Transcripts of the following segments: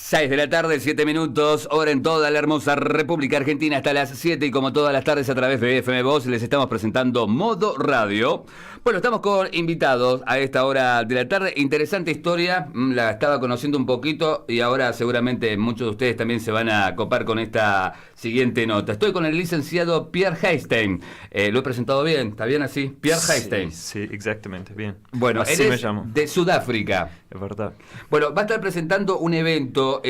6 de la tarde, 7 minutos, hora en toda la hermosa República Argentina, hasta las 7 y como todas las tardes a través de FM Voz les estamos presentando Modo Radio. Bueno, estamos con invitados a esta hora de la tarde, interesante historia, la estaba conociendo un poquito y ahora seguramente muchos de ustedes también se van a copar con esta siguiente nota. Estoy con el licenciado Pierre Heistein, lo he presentado bien, ¿está bien así? Pierre Heistein. Sí, exactamente, bien. Bueno, así eres me llamo. de Sudáfrica. Es verdad. Bueno, va a estar presentando un evento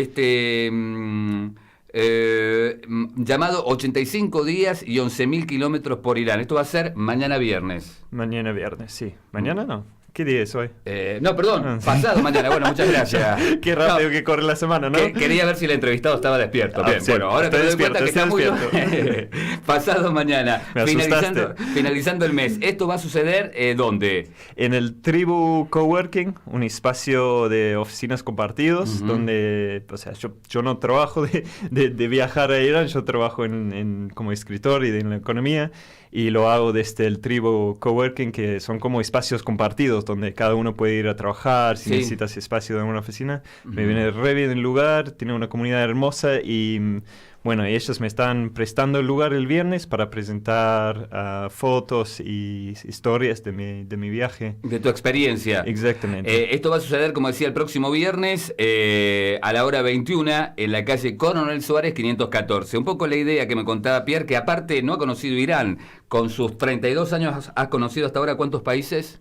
llamado 85 días y 11.000 kilómetros por Irán. Esto va a ser mañana viernes. Mañana viernes, sí. ¿Mañana no? ¿Qué día es hoy? No, perdón, pasado mañana. Bueno, muchas gracias. Qué rápido que corre la semana, ¿no? Quería ver si el entrevistado estaba despierto. Bien, sí, bueno, ahora te doy cuenta que está muy despierto. pasado mañana, Me finalizando el mes. ¿Esto va a suceder dónde? En el Tribu Coworking, un espacio de oficinas compartidos, donde, o sea, yo no trabajo de viajar a Irán, yo trabajo como escritor y en la economía, y lo hago desde el Tribu Coworking, que son como espacios compartidos, donde cada uno puede ir a trabajar, si necesitas espacio de una oficina. Me viene re bien el lugar, tiene una comunidad hermosa y... Bueno, ellos me están prestando el lugar el viernes para presentar fotos y historias de mi viaje. De tu experiencia. Exactamente. Esto va a suceder, como decía, el próximo viernes a la hora 21 en la calle Coronel Suárez 514. Un poco la idea que me contaba Pierre, que aparte no ha conocido Irán. Con sus 32 años, ¿has conocido hasta ahora cuántos países?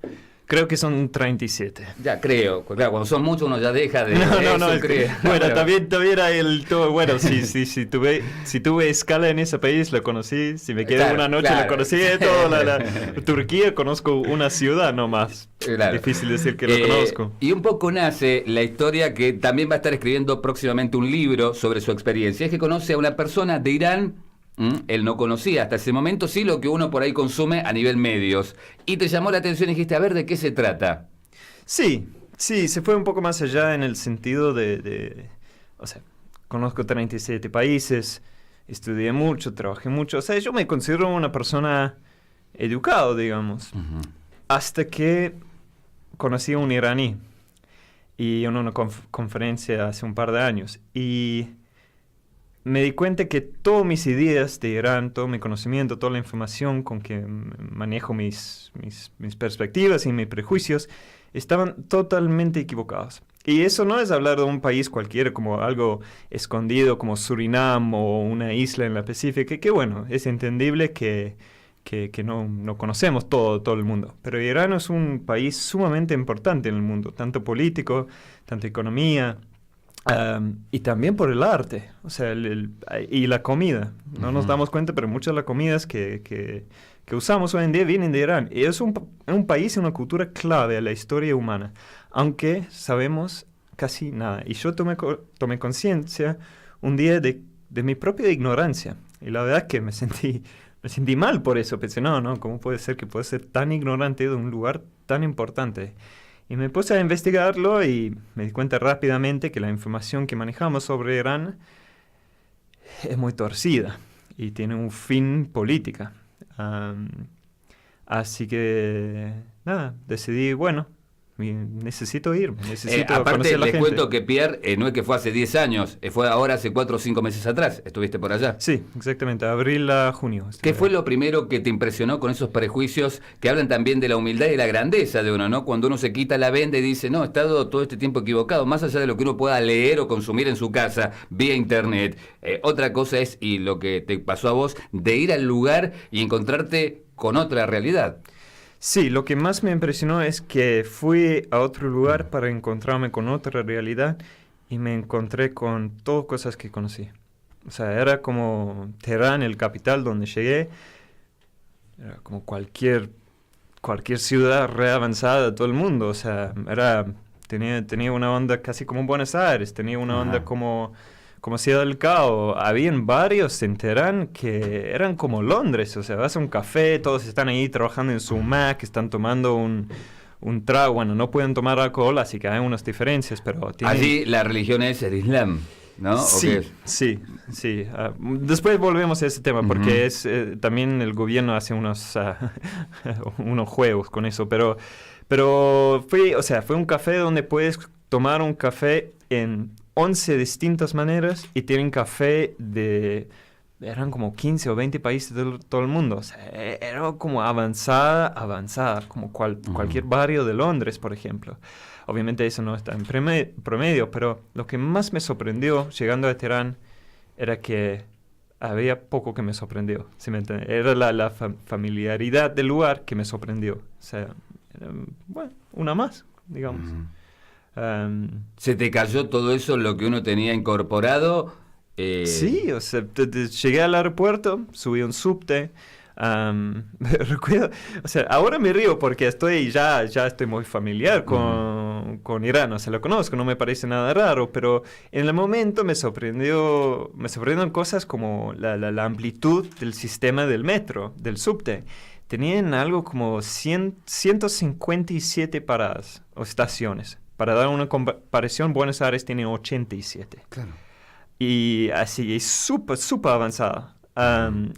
Creo que son 37. Ya creo, claro, cuando son muchos uno ya deja de... No, bueno, también hay todo, bueno, si tuve escala en ese país, lo conocí, si me quedé una noche, lo conocí, Turquía, conozco una ciudad nomás, difícil decir que lo conozco. Y un poco nace la historia que también va a estar escribiendo próximamente un libro sobre su experiencia, es que conoce a una persona de Irán. Él no conocía hasta ese momento, sí, lo que uno por ahí consume a nivel medios. Y te llamó la atención y dijiste, a ver, ¿de qué se trata? Sí, se fue un poco más allá en el sentido o sea, conozco 37 países, estudié mucho, trabajé mucho. O sea, yo me considero una persona educada, digamos. Hasta que conocí a un iraní y en una conferencia hace un par de años. Y... me di cuenta que todas mis ideas de Irán, todo mi conocimiento, toda la información con que manejo mis perspectivas y mis prejuicios, estaban totalmente equivocados. Y eso no es hablar de un país cualquiera como algo escondido como Surinam o una isla en la Pacífica, que bueno, es entendible que no conocemos todo el mundo. Pero Irán es un país sumamente importante en el mundo, tanto político, tanto economía, y también por el arte, o sea, y la comida. No nos damos cuenta, pero muchas de las comidas que usamos hoy en día vienen de Irán. Y es un país y una cultura clave a la historia humana, aunque sabemos casi nada. Y yo tomé conciencia un día de mi propia ignorancia. Y la verdad es que me sentí mal por eso. Pensé, no, ¿cómo puede ser que pueda ser tan ignorante de un lugar tan importante? Y me puse a investigarlo y me di cuenta rápidamente que la información que manejamos sobre Irán es muy torcida y tiene un fin político. Así que, nada, decidí, bueno, necesito ir, necesito aparte, conocer a la gente. Les cuento que Pierre no es que fue hace 10 años, fue ahora hace 4 o 5 meses atrás. ¿Estuviste por allá? Sí, exactamente, abril a junio. ¿Qué fue lo primero que te impresionó con esos prejuicios que hablan también de la humildad y la grandeza de uno, ¿no? Cuando uno se quita la venda y dice, no, he estado todo este tiempo equivocado, más allá de lo que uno pueda leer o consumir en su casa, vía internet. Otra cosa es, y lo que te pasó a vos, de ir al lugar y encontrarte con otra realidad. Sí, lo que más me impresionó es que fui a otro lugar para encontrarme con otra realidad y me encontré con todas cosas que conocí. O sea, era como Teherán, el capital donde llegué, era como cualquier ciudad re avanzada de todo el mundo. O sea, tenía una onda casi como Buenos Aires, tenía una onda como Ciudad del Cabo. Habían varios en Teherán que eran como Londres. O sea, vas a un café, todos están ahí trabajando en su Mac, están tomando un trago. Bueno, no pueden tomar alcohol, así que hay unas diferencias, pero allí la religión es el Islam, ¿no? Sí. Después volvemos a ese tema, porque también el gobierno hace unos juegos con eso, pero fue un café donde puedes tomar un café en 11 distintas maneras y tienen café eran como 15 o 20 países de todo el mundo. O sea, era como avanzada, como cualquier barrio de Londres, por ejemplo. Obviamente eso no está en promedio, pero lo que más me sorprendió llegando a Teherán era que había poco que me sorprendió, ¿sí me entiende? Era la familiaridad del lugar que me sorprendió. O sea, era, bueno, una más, digamos. ¿Se te cayó todo eso, lo que uno tenía incorporado? Sí, o sea, llegué al aeropuerto, subí un subte. Recuerdo, o sea, ahora me río porque ya estoy muy familiar con Irán, o sea, lo conozco, no me parece nada raro, pero en el momento me sorprendieron cosas como la amplitud del sistema del metro, del subte. Tenían algo como 157 paradas o estaciones. Para dar una comparación, Buenos Aires tiene 87. Claro. Y así, es súper avanzado.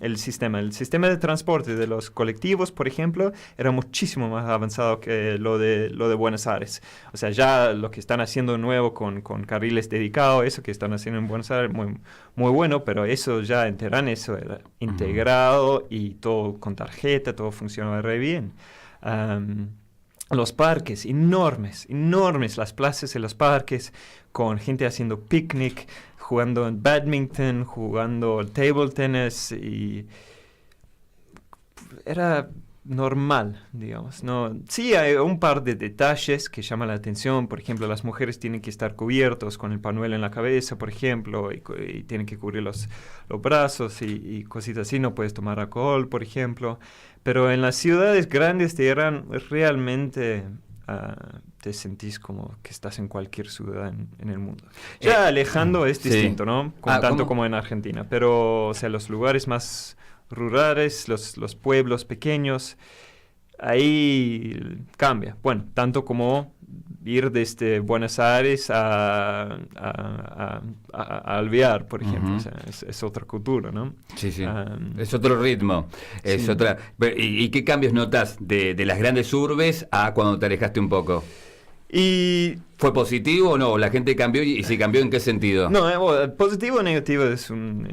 El sistema de transporte de los colectivos, por ejemplo, era muchísimo más avanzado que lo de Buenos Aires. O sea, ya lo que están haciendo nuevo con carriles dedicados, eso que están haciendo en Buenos Aires, muy, muy bueno, pero eso ya en Teherán, eso era integrado y todo con tarjeta, todo funcionaba re bien. Los parques, enormes, las plazas en los parques, con gente haciendo picnic, jugando en badminton, jugando table tennis, y era normal, digamos. No, sí hay un par de detalles que llaman la atención. Por ejemplo, las mujeres tienen que estar cubiertos con el pañuelo en la cabeza, por ejemplo, y tienen que cubrir los brazos y cositas así. No puedes tomar alcohol, por ejemplo. Pero en las ciudades grandes de Irán realmente te sentís como que estás en cualquier ciudad en el mundo. Ya alejando es distinto, ¿no? Tanto como en Argentina. Pero, o sea, los lugares más rurales, los pueblos pequeños, ahí cambia. Bueno, tanto como ir desde Buenos Aires a Alvear, por ejemplo. O sea, es otra cultura, ¿no? Sí. Es otro ritmo. Es otra. ¿Y qué cambios notas de las grandes urbes a cuando te alejaste un poco? ¿Fue positivo o no? ¿La gente cambió y si cambió en qué sentido? No, positivo o negativo es un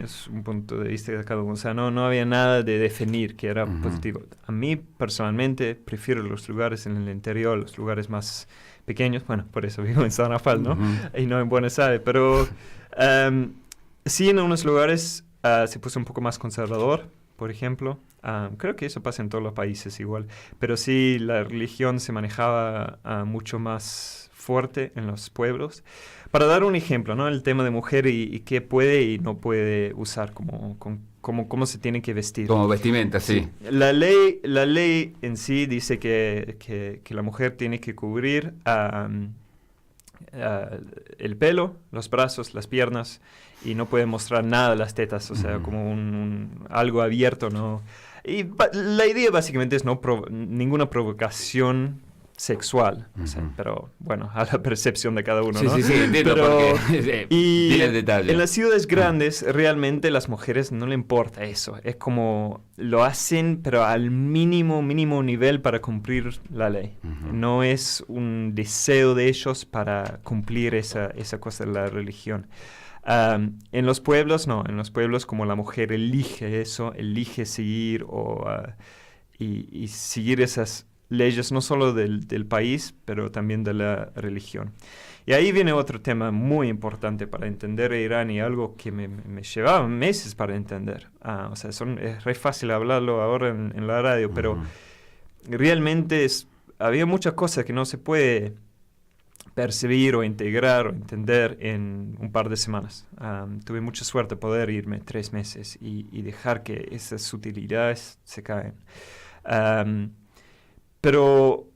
punto de vista de cada uno. O sea, no había nada de definir que era positivo. A mí, personalmente, prefiero los lugares en el interior, los lugares más pequeños. Bueno, por eso vivo en San Rafael, ¿no? Y no en Buenos Aires. Pero sí, en unos lugares se puso un poco más conservador, por ejemplo. Creo que eso pasa en todos los países igual. Pero sí, la religión se manejaba mucho más fuerte en los pueblos. Para dar un ejemplo, ¿no? El tema de mujer y qué puede y no puede usar, cómo se tiene que vestir. Como vestimenta, sí. La ley en sí dice que la mujer tiene que cubrir el pelo, los brazos, las piernas, y no puede mostrar nada de las tetas, o sea, como algo abierto, ¿no? Y la idea básicamente es ninguna provocación sexual, o sea, pero bueno, a la percepción de cada uno, ¿no? Sí, entiendo, porque tiene el detalle. En las ciudades grandes realmente las mujeres no le importa eso, es como lo hacen pero al mínimo nivel para cumplir la ley. No es un deseo de ellos para cumplir esa cosa de la religión. En los pueblos no, en los pueblos como la mujer elige eso, elige seguir y seguir esas leyes no solo del país, pero también de la religión. Y ahí viene otro tema muy importante para entender a Irán y algo que me llevaba meses para entender. O sea, es re fácil hablarlo ahora en la radio, pero realmente había muchas cosas que no se puede percibir o integrar o entender en un par de semanas. Tuve mucha suerte de poder irme 3 meses y dejar que esas sutilidades se caen. Pero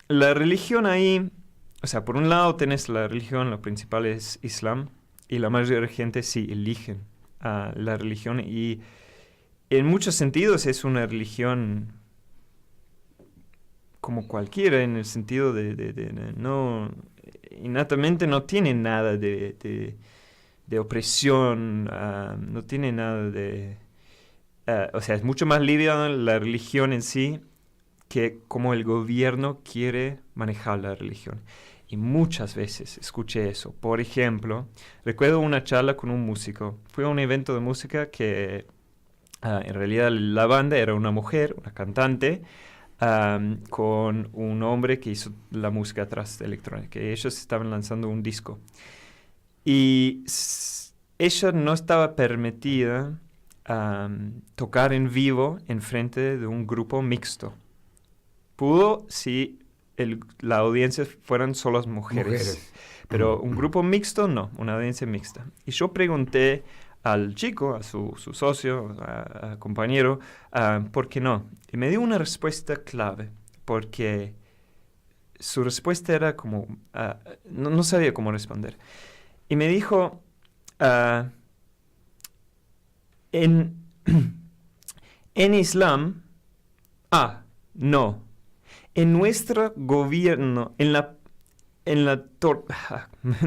la religión ahí, o sea, por un lado tenés la religión, lo principal es Islam, y la mayoría de la gente sí eligen la religión, y en muchos sentidos es una religión como cualquiera, en el sentido de no, innatamente no tiene nada de opresión, no tiene nada o sea, es mucho más liviana la religión en sí que como el gobierno quiere manejar la religión. Y muchas veces escuché eso. Por ejemplo, recuerdo una charla con un músico. Fue a un evento de música que en realidad la banda era una mujer, una cantante, con un hombre que hizo la música atrás de electrónica. Ellos estaban lanzando un disco. Y ella no estaba permitida tocar en vivo en frente de un grupo mixto. Pudo si la audiencia fueran solo mujeres. Pero un grupo mixto no, una audiencia mixta. Y yo pregunté al chico, a su socio, a compañero, ¿por qué no? Y me dio una respuesta clave, porque su respuesta era como, no sabía cómo responder. Y me dijo, en Islam, no, en nuestro gobierno,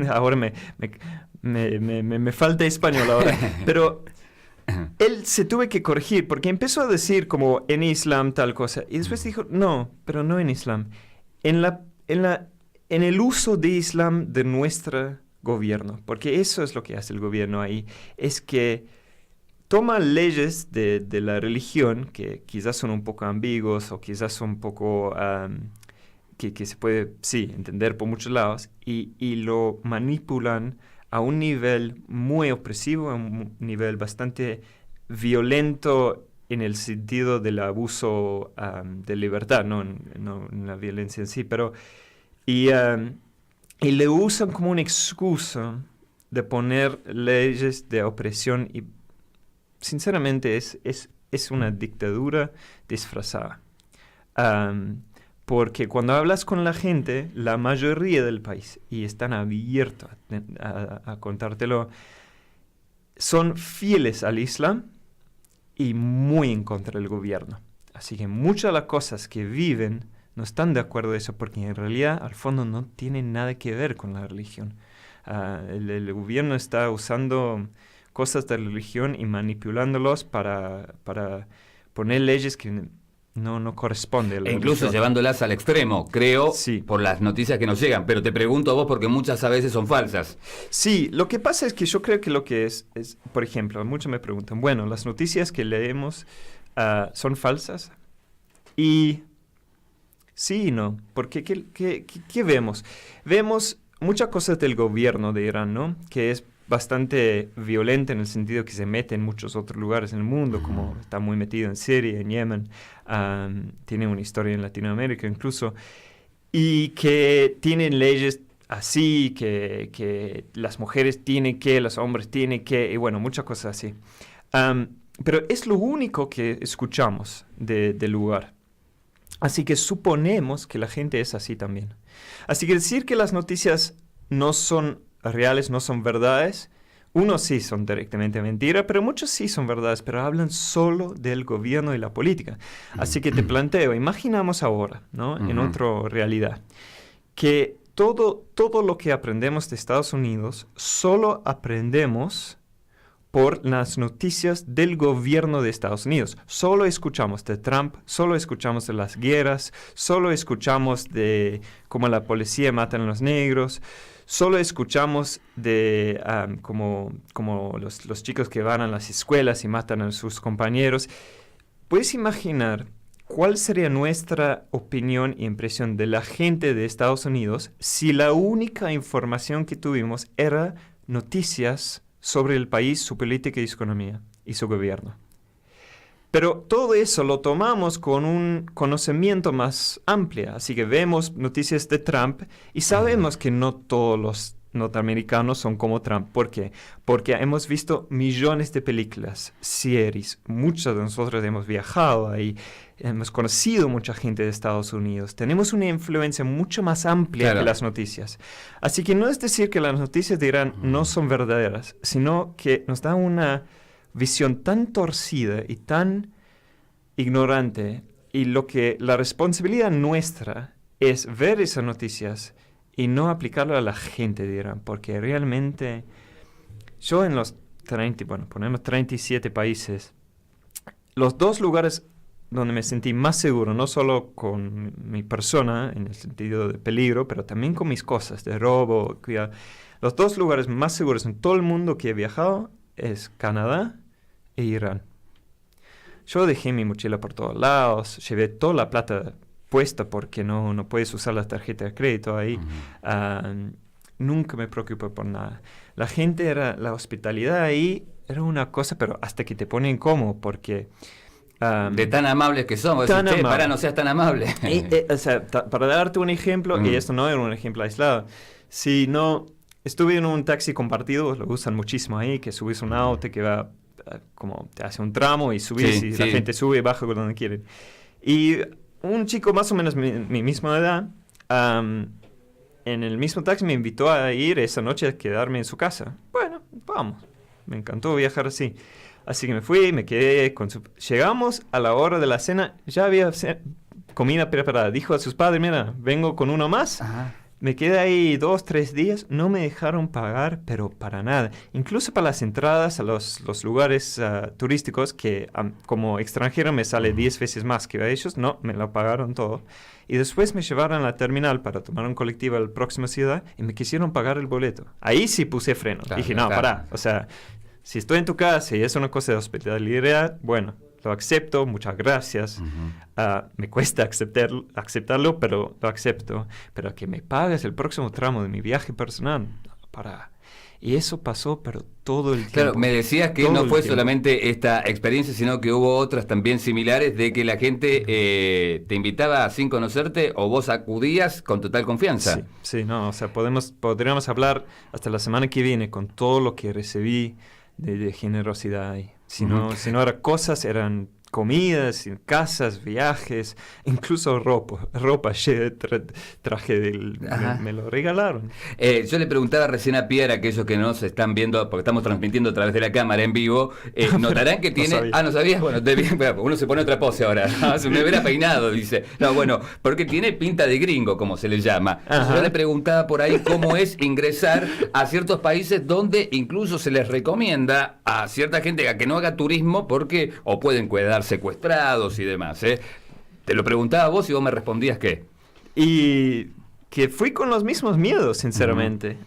ahora me falta español ahora, pero él se tuvo que corregir porque empezó a decir como en Islam tal cosa y después dijo, no, pero no en Islam, en el uso de Islam de nuestro gobierno, porque eso es lo que hace el gobierno ahí, es que toma leyes de la religión que quizás son un poco ambiguos o quizás son un poco que se puede, sí, entender por muchos lados y lo manipulan a un nivel muy opresivo, a un nivel bastante violento en el sentido del abuso de libertad, no en la violencia en sí, pero y le usan como una excusa de poner leyes de opresión y sinceramente es una dictadura disfrazada. Porque cuando hablas con la gente, la mayoría del país, y están abiertos a contártelo, son fieles al Islam y muy en contra del gobierno. Así que muchas de las cosas que viven no están de acuerdo de eso, porque en realidad al fondo no tienen nada que ver con la religión. El gobierno está usando cosas de la religión y manipulándolos para poner leyes que no corresponden a la incluso religión. Llevándolas al extremo, creo, Sí. por las noticias que nos llegan. Pero te pregunto a vos porque muchas a veces son falsas. Sí, lo que pasa es que yo creo que lo que es por ejemplo, muchos me preguntan, bueno, las noticias que leemos son falsas. Y sí y no, porque ¿qué vemos? Vemos muchas cosas del gobierno de Irán, ¿no? Que es bastante violenta en el sentido que se mete en muchos otros lugares en el mundo, como está muy metido en Siria, en Yemen, tiene una historia en Latinoamérica incluso, y que tienen leyes así, que las mujeres tienen que, los hombres tienen que, y bueno, muchas cosas así. Pero es lo único que escuchamos del lugar. Así que suponemos que la gente es así también. Así que decir que las noticias no son reales, no son verdades, unos sí son directamente mentira, pero muchos sí son verdades, pero hablan solo del gobierno y la política. Así que te planteo, imaginamos ahora, ¿no? En otra realidad, que todo lo que aprendemos de Estados Unidos, solo aprendemos por las noticias del gobierno de Estados Unidos. Solo escuchamos de Trump, solo escuchamos de las guerras, solo escuchamos de cómo la policía mata a los negros, solo escuchamos de como los chicos que van a las escuelas y matan a sus compañeros. ¿Puedes imaginar cuál sería nuestra opinión e impresión de la gente de Estados Unidos si la única información que tuvimos era noticias sobre el país, su política y su economía y su gobierno? Pero todo eso lo tomamos con un conocimiento más amplio. Así que vemos noticias de Trump y sabemos que no todos los norteamericanos son como Trump. ¿Por qué? Porque hemos visto millones de películas, series. Muchos de nosotros hemos viajado ahí, hemos conocido mucha gente de Estados Unidos. Tenemos una influencia mucho más amplia que las noticias. Así que no es decir que las noticias de Irán no son verdaderas, sino que nos da una visión tan torcida y tan ignorante, y la responsabilidad nuestra es ver esas noticias y no aplicarlo a la gente de Irán, porque realmente yo en los ponemos 37 países, los dos lugares donde me sentí más seguro, no solo con mi persona, en el sentido de peligro, pero también con mis cosas, de robo, cuidado. Los 2 lugares más seguros en todo el mundo que he viajado es Canadá e Irán. Yo dejé mi mochila por todos lados, llevé toda la plata puesta porque no puedes usar la tarjeta de crédito ahí. Nunca me preocupé por nada. La hospitalidad ahí era una cosa, pero hasta que te pone incómodo porque... de tan amables que somos, para no seas tan amable. O sea, para darte un ejemplo, y esto no era un ejemplo aislado, si no, estuve en un taxi compartido, lo usan muchísimo ahí, que subís un auto que va como te hace un tramo y subís y la gente sube y baja por donde quieren. Y un chico más o menos mi misma edad, en el mismo taxi me invitó a ir esa noche a quedarme en su casa. Bueno, vamos, me encantó viajar así. Así que me fui, me quedé con su... Llegamos a la hora de la cena, ya había comida preparada. Dijo a sus padres, mira, vengo con uno más. Ajá. Me quedé ahí 2, 3 días, no me dejaron pagar, pero para nada. Incluso para las entradas a los lugares turísticos, que como extranjero me sale 10 veces más que a ellos, no, me lo pagaron todo. Y después me llevaron a la terminal para tomar un colectivo a la próxima ciudad y me quisieron pagar el boleto. Ahí sí puse freno. Claro, dije, no, pará, o sea... Si estoy en tu casa y es una cosa de hospitalidad, bueno, lo acepto, muchas gracias. Me cuesta aceptarlo, pero lo acepto. Pero que me pagues el próximo tramo de mi viaje personal, para... Y eso pasó, pero todo el tiempo. Claro, me decías que no fue solamente esta experiencia, sino que hubo otras también similares, de que la gente te invitaba sin conocerte o vos acudías con total confianza. Sí, no, o sea, podríamos hablar hasta la semana que viene con todo lo que recibí de generosidad ahí. Si no eran cosas, eran comidas, casas, viajes, incluso ropa traje me lo regalaron. Yo le preguntaba recién a Pierre, a aquellos que no se están viendo, porque estamos transmitiendo a través de la cámara en vivo, notarán que tiene... ¿No sabías? Bueno, uno se pone otra pose ahora. Se me hubiera peinado, dice. No, bueno, porque tiene pinta de gringo, como se le llama. Yo le preguntaba por ahí cómo es ingresar a ciertos países donde incluso se les recomienda a cierta gente a que no haga turismo porque o pueden quedar secuestrados y demás. Te lo preguntaba a vos y vos me respondías que... Y que fui con los mismos miedos, sinceramente.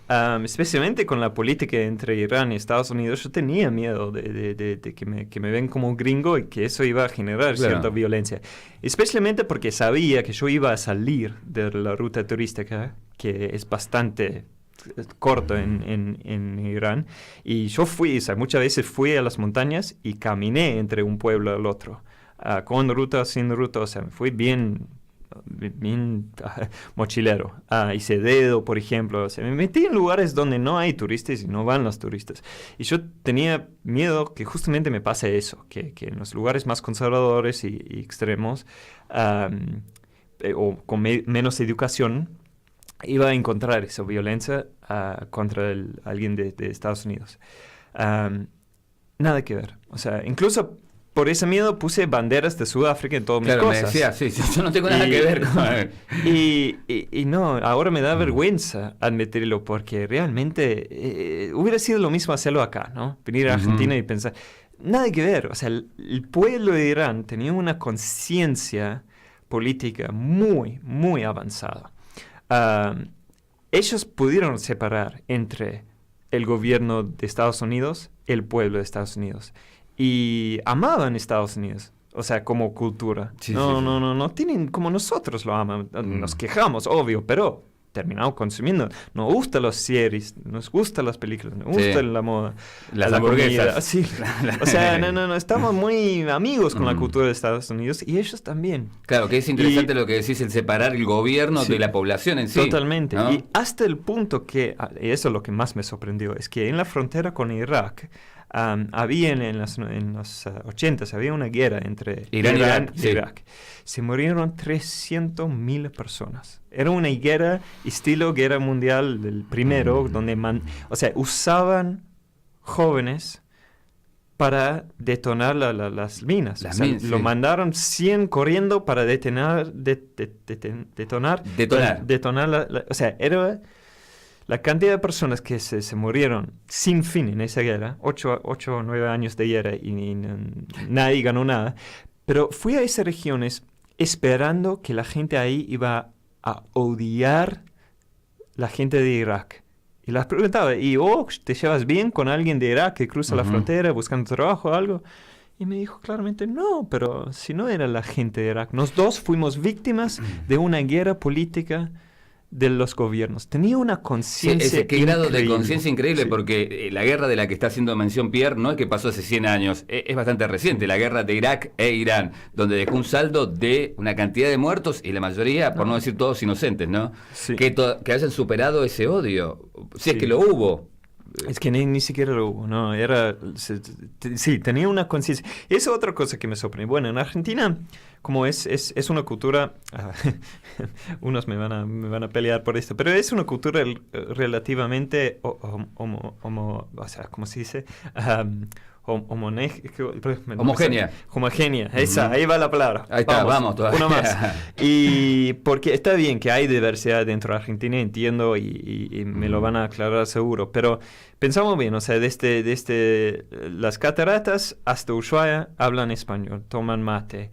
Especialmente con la política entre Irán y Estados Unidos. Yo tenía miedo de que me ven como gringo y que eso iba a generar cierta violencia. Especialmente porque sabía que yo iba a salir de la ruta turística, que es bastante corto en Irán, y yo fui, o sea, muchas veces fui a las montañas y caminé entre un pueblo al otro, con ruta, sin ruta, o sea, fui bien mochilero. Hice dedo, por ejemplo, o sea, me metí en lugares donde no hay turistas y no van los turistas, y yo tenía miedo que justamente me pase eso, que en los lugares más conservadores y extremos, o con menos educación, iba a encontrar esa violencia contra alguien de Estados Unidos. Nada que ver. O sea, incluso por ese miedo puse banderas de Sudáfrica en todas mis cosas. Me decía, sí, yo no tengo nada que ver con... y no, ahora me da vergüenza admitirlo, porque realmente hubiera sido lo mismo hacerlo acá, ¿no? Venir a Argentina y pensar... Nada que ver. O sea, el pueblo de Irán tenía una conciencia política muy, muy avanzada. Ellos pudieron separar entre el gobierno de Estados Unidos, el pueblo de Estados Unidos, y amaban Estados Unidos, o sea, como cultura. No tienen como nosotros lo aman. Nos quejamos, obvio, pero terminamos consumiendo. Nos gustan los series, nos gustan las películas, nos gusta la moda, las hamburguesas. Sí. O sea, no, estamos muy amigos con la cultura de Estados Unidos, y ellos también. Claro, que es interesante lo que decís, el separar el gobierno de la población en sí. Totalmente. ¿No? Y hasta el punto que, y eso es lo que más me sorprendió, es que en la frontera con Irak, había en los 80s, había una guerra entre Irán y Irak. Se murieron 300.000 personas. Era una guerra estilo guerra mundial del primero, donde usaban jóvenes para detonar las minas. Lo mandaron 100 corriendo para detonar. O sea, era... La cantidad de personas que se murieron sin fin en esa guerra, 8 o 9 años de guerra, y nadie ganó nada, Pero fui a esas regiones esperando que la gente ahí iba a odiar la gente de Irak. Y las preguntaba, ¿te llevas bien con alguien de Irak que cruza la frontera buscando trabajo o algo? Y me dijo claramente, no, pero si no era la gente de Irak. Nosotros dos fuimos víctimas de una guerra política de los gobiernos. Tenía una conciencia qué grado de increíble. conciencia increíble, Sí. porque la guerra de la que está haciendo mención Pierre no es que pasó hace 100 años, es bastante reciente, la guerra de Irak e Irán, donde dejó un saldo de una cantidad de muertos y la mayoría, por no decir todos inocentes, ¿no? Sí. Que hayan superado ese odio, si es Sí. que lo hubo. Es que ni siquiera lo hubo, ¿no? Sí, tenía una conciencia. Esa es otra cosa que me sorprende. Bueno, en Argentina, como es una cultura, unos me van a pelear por esto, pero es una cultura relativamente, o sea, ¿cómo se dice? Homogénea. Homogénea, esa, ahí va la palabra. Ahí está, vamos todavía. Una más. Y porque está bien que hay diversidad dentro de Argentina, entiendo, y me lo van a aclarar seguro, pero pensamos bien, o sea, desde las cataratas hasta Ushuaia hablan español, toman mate,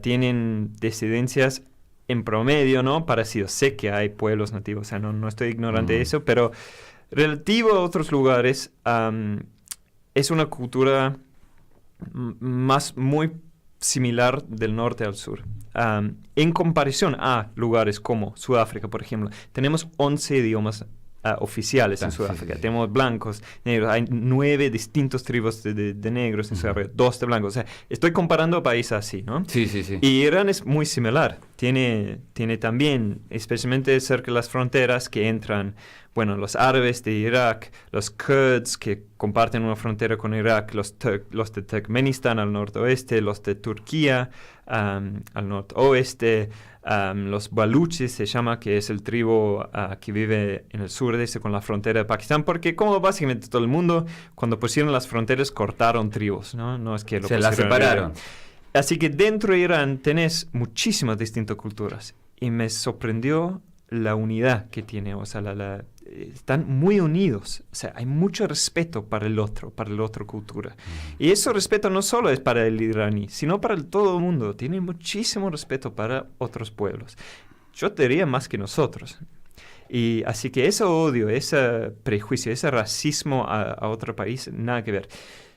tienen descendencias en promedio, ¿no? Parecidos. Sé que hay pueblos nativos, o sea, no estoy ignorante de eso, pero relativo a otros lugares, es una cultura muy similar del norte al sur. En comparación a lugares como Sudáfrica, por ejemplo, tenemos 11 idiomas oficiales en Sudáfrica. Sí. Tenemos blancos, negros, hay 9 distintos tribus de negros en Sudáfrica, 2 de blancos. O sea, estoy comparando países así, ¿no? Sí. Y Irán es muy similar. Tiene también, especialmente cerca de las fronteras, que entran, bueno, los árabes de Irak, los kurds que comparten una frontera con Irak, los de Turkmenistán al noroeste, los de Turquía al noroeste, los baluchis se llama, que es el tribu que vive en el sur de con la frontera de Pakistán, porque como básicamente todo el mundo, cuando pusieron las fronteras cortaron tribus, ¿no? No es que lo Se las separaron. Así que dentro de Irán tenés muchísimas distintas culturas y me sorprendió la unidad que tiene, o sea, están muy unidos, o sea, hay mucho respeto para la otra cultura. Y ese respeto no solo es para el iraní, sino para todo el mundo, tiene muchísimo respeto para otros pueblos. Yo te diría más que nosotros. Y así que ese odio, ese prejuicio, ese racismo a otro país, nada que ver.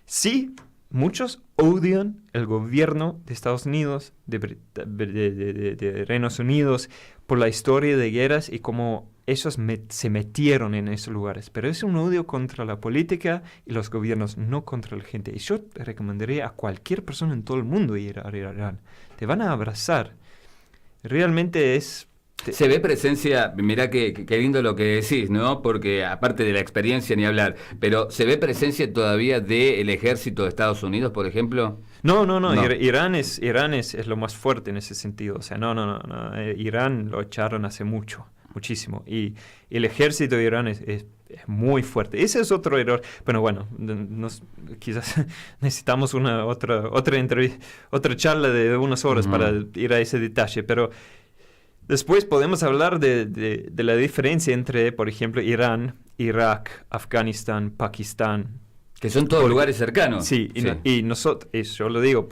Sí, muchos odian el gobierno de Estados Unidos, de Reino Unidos, por la historia de guerras y cómo ellos se metieron en esos lugares. Pero es un odio contra la política y los gobiernos, no contra la gente. Y yo recomendaría a cualquier persona en todo el mundo ir a Irán. Te van a abrazar. Realmente es... Se ve presencia, mirá qué lindo lo que decís, ¿no? Porque aparte de la experiencia ni hablar, pero ¿se ve presencia todavía del ejército de Estados Unidos, por ejemplo? No. Irán es lo más fuerte en ese sentido. O sea, no. Irán lo echaron hace muchísimo. Y el ejército de Irán es muy fuerte. Ese es otro error. Bueno, quizás necesitamos otra entrevista, otra charla de unas horas para ir a ese detalle, pero... Después podemos hablar de la diferencia entre, por ejemplo, Irán, Irak, Afganistán, Pakistán. Que son todos lugares cercanos. Sí. Y nosotros, yo lo digo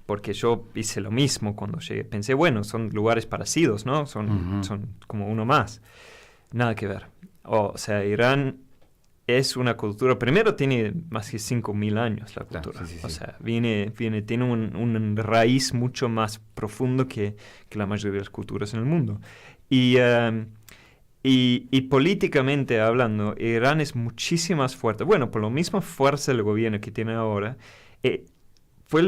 porque yo hice lo mismo cuando llegué. Pensé, bueno, son lugares parecidos, ¿no? Son como uno más. Nada que ver. O sea, Irán es una cultura, primero tiene más de 5.000 años la cultura. Sí. O sea, tiene un raíz mucho más profundo que la mayoría de las culturas en el mundo. Y políticamente hablando, Irán es muchísimo más fuerte. Bueno, por la misma fuerza del gobierno que tiene ahora, fue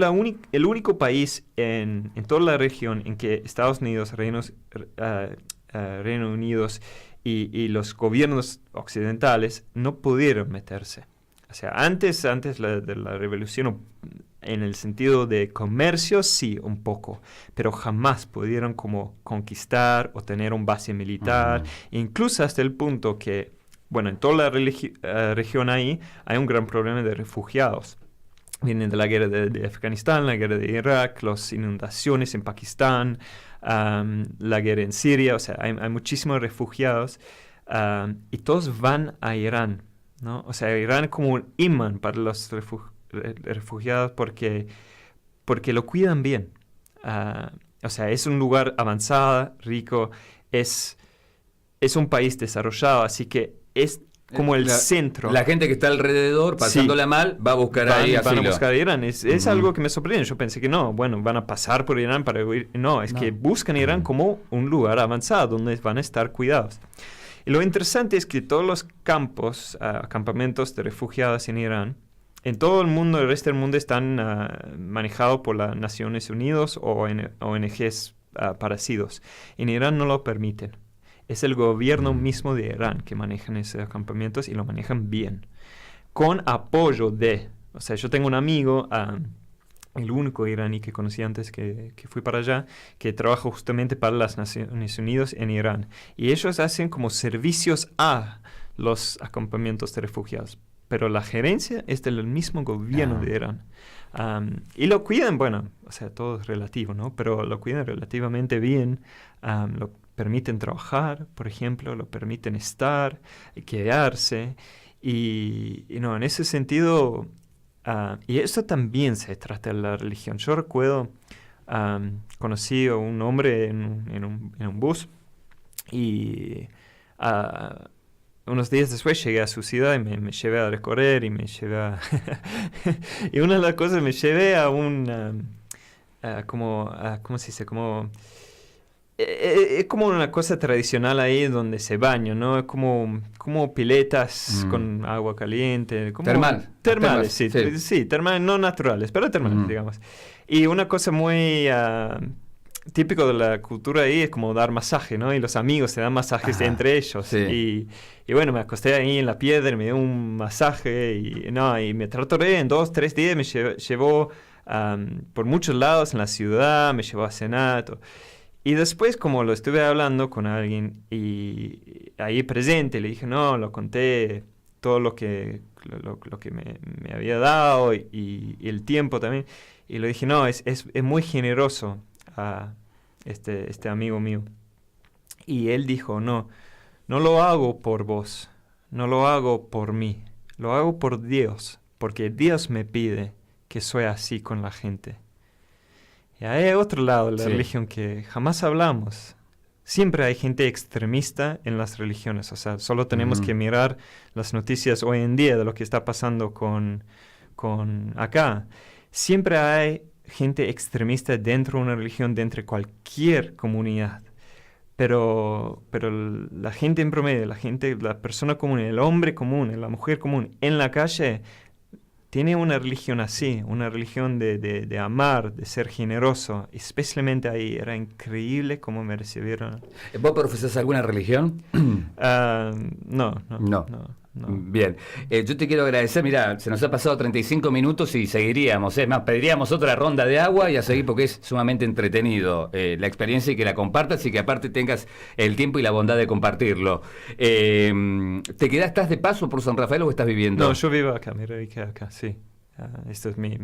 el único país en toda la región en que Estados Unidos, Reino Unido y los gobiernos occidentales no pudieron meterse. O sea, antes de la revolución, en el sentido de comercio, sí, un poco, pero jamás pudieron como conquistar o tener un base militar, incluso hasta el punto que, bueno, en toda la región ahí hay un gran problema de refugiados. Vienen de la guerra de Afganistán, la guerra de Irak, las inundaciones en Pakistán, la guerra en Siria, o sea, hay muchísimos refugiados y todos van a Irán, ¿no? O sea, Irán es como un imán para los refugiados porque lo cuidan bien. o sea, es un lugar avanzado, rico, es un país desarrollado, así que es como el centro. La gente que está alrededor, pasándola mal, va a buscar ahí asilo. Van a buscar Irán. Es algo que me sorprende. Yo pensé que no, bueno, van a pasar por Irán para huir. No, es que buscan Irán como un lugar avanzado donde van a estar cuidados. Y lo interesante es que todos los campamentos de refugiados en Irán, en todo el mundo, el resto del mundo, están manejados por las Naciones Unidas o ONGs parecidos. En Irán no lo permiten. Es el gobierno mismo de Irán que manejan esos acampamentos y lo manejan bien. Con apoyo de... O sea, yo tengo un amigo, el único iraní que conocí antes que fui para allá, que trabaja justamente para las Naciones Unidas en Irán. Y ellos hacen como servicios a los acampamentos de refugiados. Pero la gerencia es del mismo gobierno de Irán. Y lo cuidan, bueno, o sea, todo es relativo, ¿no? Pero lo cuidan relativamente bien. Lo permiten trabajar, por ejemplo, lo permiten estar, quedarse. Y no, en ese sentido, y eso también se trata de la religión. Yo recuerdo, conocí a un hombre en un bus y unos días después llegué a su ciudad y me llevé a recorrer y me llevé a... y una de las cosas me llevé a un... ¿cómo se dice? Es como una cosa tradicional ahí donde se baña, ¿no? Es como piletas con agua caliente. Termales, sí, termales, no naturales, pero termales, digamos. Y una cosa muy típico de la cultura ahí es como dar masaje, ¿no? Y los amigos se dan masajes entre ellos. Sí. Y bueno, me acosté ahí en la piedra y me dio un masaje y me tratoré en 2-3 días, me llevó por muchos lados en la ciudad, me llevó a cenar, todo. Y después, como lo estuve hablando con alguien y ahí presente, le dije, no, lo conté todo lo que me había dado y el tiempo también. Y le dije, no, es muy generoso a este amigo mío. Y él dijo, no lo hago por vos, no lo hago por mí, lo hago por Dios, porque Dios me pide que soy así con la gente. Y hay otro lado de la religión que jamás hablamos. Siempre hay gente extremista en las religiones. O sea, solo tenemos que mirar las noticias hoy en día de lo que está pasando con acá. Siempre hay gente extremista dentro de una religión, dentro de cualquier comunidad. Pero la gente en promedio, la persona común, el hombre común, la mujer común en la calle... Tiene una religión así, una religión de amar, de ser generoso. Especialmente ahí, era increíble cómo me recibieron. ¿Vos profesás alguna religión? No. Bien, yo te quiero agradecer, mirá, se nos ha pasado 35 minutos y seguiríamos, más, pediríamos otra ronda de agua y a seguir porque es sumamente entretenido la experiencia y que la compartas y que aparte tengas el tiempo y la bondad de compartirlo. ¿Estás de paso por San Rafael o estás viviendo? No, yo vivo acá, me radiqué acá, sí. Esto es mi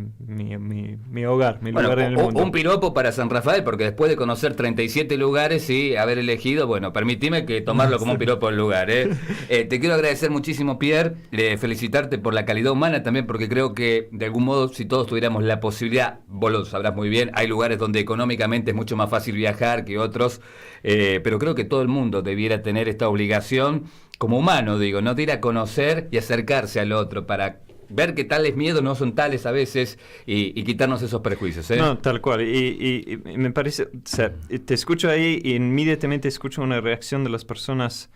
hogar, mi lugar en el mundo. Un piropo para San Rafael, porque después de conocer 37 lugares y haber elegido, bueno, permitime que tomarlo como un piropo del lugar. Te quiero agradecer muchísimo, Pierre, felicitarte por la calidad humana también, porque creo que de algún modo, si todos tuviéramos la posibilidad, vos lo sabrás muy bien, hay lugares donde económicamente es mucho más fácil viajar que otros, pero creo que todo el mundo debiera tener esta obligación, como humano, digo, ¿no? De ir a conocer y acercarse al otro para ver que tales miedos no son tales a veces y quitarnos esos prejuicios. No, tal cual. Y me parece, o sea, te escucho ahí y inmediatamente escucho una reacción de las personas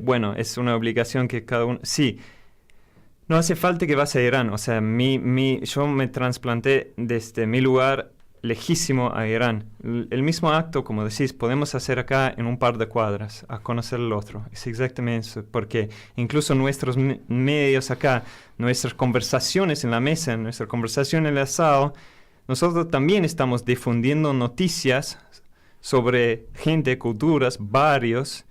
bueno, es una obligación que cada uno... Sí, no hace falta que vas a Irán. O sea, yo me trasplanté desde mi lugar lejísimo a Irán. El mismo acto, como decís, podemos hacer acá en un par de cuadras, a conocer el otro. Es exactamente eso, porque incluso nuestros medios acá, nuestras conversaciones en la mesa, nuestra conversación en el asado, nosotros también estamos difundiendo noticias sobre gente, culturas, barrios,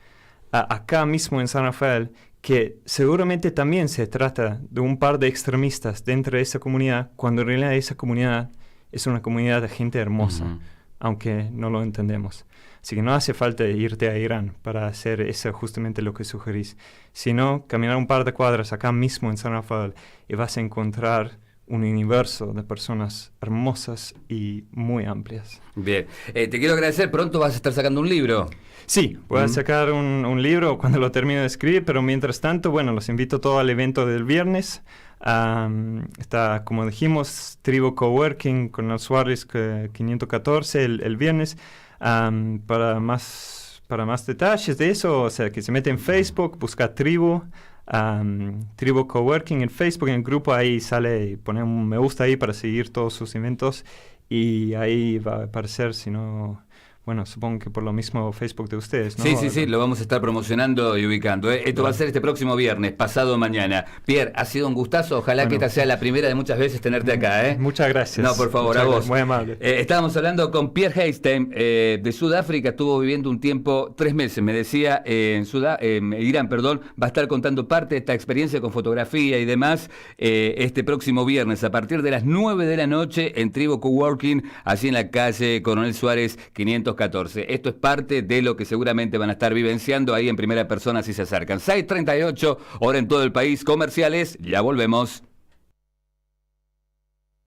acá mismo en San Rafael, que seguramente también se trata de un par de extremistas dentro de esa comunidad, cuando en realidad esa comunidad es una comunidad de gente hermosa, aunque no lo entendemos. Así que no hace falta irte a Irán para hacer eso, justamente lo que sugerís, sino caminar un par de cuadras acá mismo en San Rafael y vas a encontrar un universo de personas hermosas y muy amplias. Bien, te quiero agradecer, pronto vas a estar sacando un libro. Sí, voy a sacar un libro cuando lo termine de escribir, pero mientras tanto, bueno, los invito todo al evento del viernes. Está, como dijimos, Tribu Coworking con el Suárez 514 el viernes. Para más detalles de eso, o sea, que se mete en Facebook, busca Tribu Coworking en Facebook, en el grupo ahí sale, pone un me gusta ahí para seguir todos sus eventos y ahí va a aparecer, si no... Bueno, supongo que por lo mismo Facebook de ustedes, ¿no? Sí, lo vamos a estar promocionando y ubicando. Esto va a ser este próximo viernes, pasado mañana. Pierre, ha sido un gustazo. Ojalá que esta sea la primera de muchas veces tenerte acá. Muchas gracias. No, por favor, muchas a vos. Gracias, muy amable. Estábamos hablando con Pierre Heijstem, de Sudáfrica. Estuvo viviendo un tiempo, 3 meses, me decía, en Irán, perdón. Va a estar contando parte de esta experiencia con fotografía y demás este próximo viernes, a partir de las 9 de la noche, en Tribu Coworking, allí en la calle Coronel Suárez 514. Esto es parte de lo que seguramente van a estar vivenciando ahí en primera persona si se acercan. 6:38, hora en todo el país, comerciales, ya volvemos.